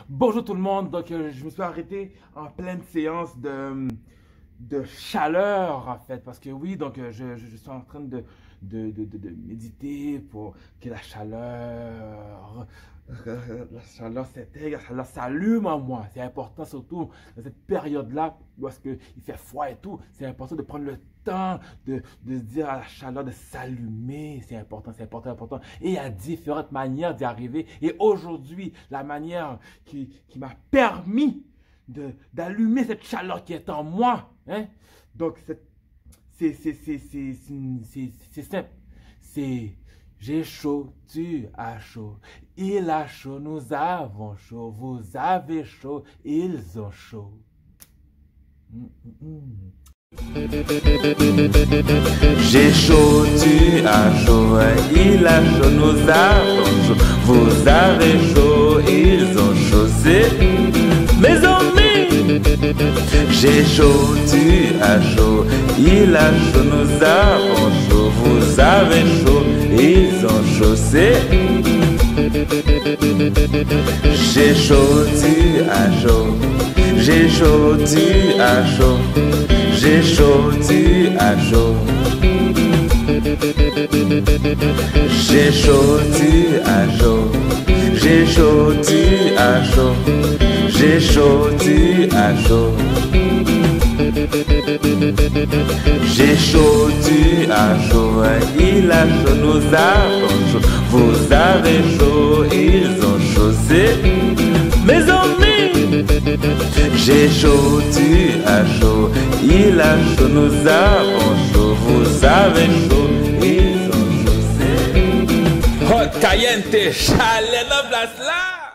Bonjour tout le monde, donc je me suis arrêté en pleine séance de chaleur en fait, parce que oui, donc je suis en train de méditer pour que la chaleur s'intègre, la chaleur s'allume en moi. C'est important surtout dans cette période-là, parce qu'il fait froid et tout, c'est important de prendre le temps de dire à la chaleur de s'allumer. C'est important, c'est important, important. Et il y a différentes manières d'y arriver. Et aujourd'hui, la manière qui m'a permis d'allumer cette chaleur qui est en moi, hein? Donc, c'est simple. C'est j'ai chaud, tu as chaud, il a chaud, nous avons chaud, vous avez chaud, ils ont chaud. J'ai chaud, tu as chaud, il a chaud, nous avons chaud, vous avez chaud, ils ont chaud, c'est mes amis. J'ai chaud, tu as chaud, il a chaud, nous avons chaud, vous avez chaud, ils ont chaud, c'est j'ai chaud, tu as chaud, j'ai chaud, tu as chaud, j'ai chaud, tu as chaud, j'ai chaud, tu as chaud, j'ai chaud, tu as chaud, j'ai chaud, tu as chaud, j'ai chaud, tu as chaud, il a chaud, nous avons chaud, vous avez chaud, ils ont chaud, c'est mes amis. J'ai chaud, tu as chaud, il a chaud, nous avons chaud, vous avez chaud, ils ont chaud, c'est Hot, caliente, chalet, la place là.